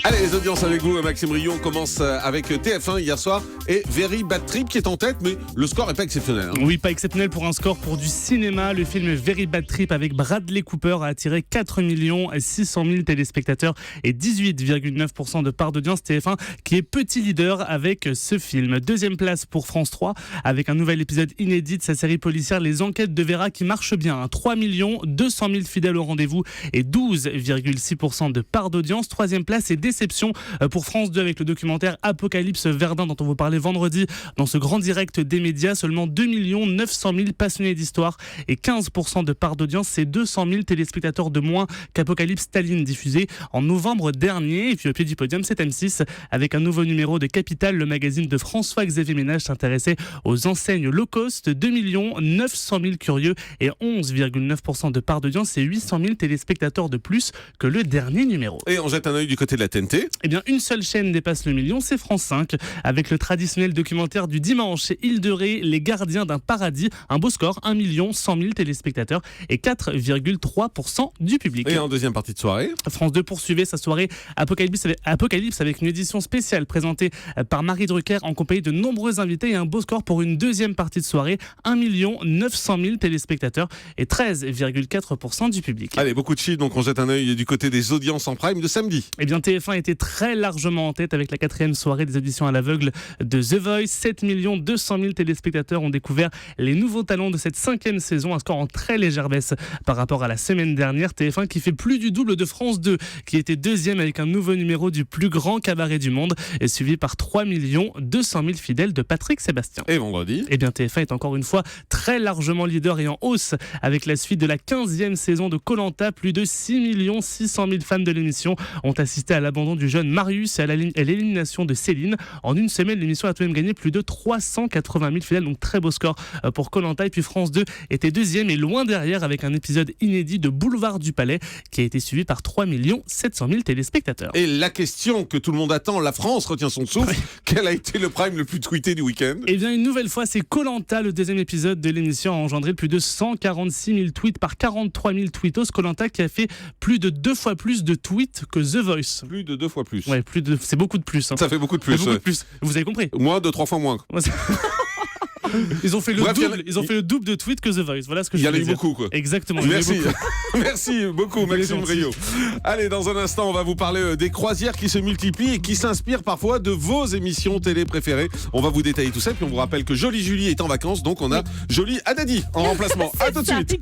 Allez, les audiences avec vous, Maxime Rion. On commence avec TF1 hier soir et Very Bad Trip qui est en tête, mais le score n'est pas exceptionnel. Oui, pas exceptionnel pour un score pour du cinéma. Le film Very Bad Trip avec Bradley Cooper a attiré 4 600 000 téléspectateurs et 18,9% de part d'audience. TF1 qui est petit leader avec ce film. Deuxième place pour France 3 avec un nouvel épisode inédit de sa série policière Les Enquêtes de Vera qui marche bien. 3 200 000 fidèles au rendez-vous et 12,6% de part d'audience. Troisième place et déception pour France 2 avec le documentaire Apocalypse Verdun dont on vous parlait vendredi dans ce grand direct des médias. Seulement 2 900 000 passionnés d'histoire et 15% de part d'audience. C'est 200 000 téléspectateurs de moins qu'Apocalypse Staline diffusé en novembre dernier. Et puis au pied du podium, c'est M6 avec un nouveau numéro de Capital. Le magazine de François-Xavier Ménage s'intéressait aux enseignes low cost. 2 900 000 curieux et 11,9% de part d'audience. C'est 800 000 téléspectateurs de plus que le dernier numéro. Et on jette un œil du côté de la TNT. Eh bien, une seule chaîne dépasse le million, c'est France 5, avec le traditionnel documentaire du dimanche, Île de Ré, Les Gardiens d'un Paradis. Un beau score, 1 100 000 téléspectateurs et 4,3% du public. Et en deuxième partie de soirée, France 2 poursuivait sa soirée Apocalypse avec une édition spéciale présentée par Marie Drucker en compagnie de nombreux invités et un beau score pour une deuxième partie de soirée, 1 900 000 téléspectateurs et 13,4% du public. Allez, beaucoup de chiffres, donc on jette un œil du côté des audiences en prime de samedi. Eh bien, TF1 était très largement en tête avec la 4e soirée des auditions à l'aveugle de The Voice. 7 200 000 téléspectateurs ont découvert les nouveaux talents de cette 5e saison, un score en très légère baisse par rapport à la semaine dernière. TF1 qui fait plus du double de France 2, qui était deuxième avec un nouveau numéro du plus grand cabaret du monde, et suivi par 3 200 000 fidèles de Patrick Sébastien. Et vendredi, eh bien, TF1 est encore une fois très largement leader et en hausse avec la suite de la 15e saison de Koh-Lanta. Plus de 6 600 000 fans de l'émission ont assisté à l'abandon du jeune Marius et à l'élimination de Céline. En une semaine, l'émission a tout de même gagné plus de 380 000 fidèles, donc très beau score pour Koh-Lanta. Et puis France 2 était deuxième et loin derrière avec un épisode inédit de Boulevard du Palais qui a été suivi par 3 700 000 téléspectateurs. Et la question que tout le monde attend, la France retient son souffle. Oui. Quel a été le prime le plus tweeté du week-end ? Eh bien, une nouvelle fois, c'est Koh-Lanta. Le deuxième épisode de l'émission a engendré plus de 146 000 tweets par 43 000 tweetos. Koh-Lanta qui a fait plus de 2 fois plus de tweets que The Voice. Plus de 2 fois plus. Ouais, c'est beaucoup de plus. Hein. Ça fait beaucoup de plus. Beaucoup de plus. Vous avez compris ? Moi, 2-3 fois moins. Ils ont fait le double de tweets que The Voice. Voilà ce que je voulais dire. Il y en a eu beaucoup, quoi. Exactement. Merci. Merci beaucoup, Maxime Rio. Allez, dans un instant, on va vous parler des croisières qui se multiplient et qui s'inspirent parfois de vos émissions télé préférées. On va vous détailler tout ça. Puis on vous rappelle que Jolie Julie est en vacances. Donc on a Jolie Haddadi en remplacement. À tout de suite.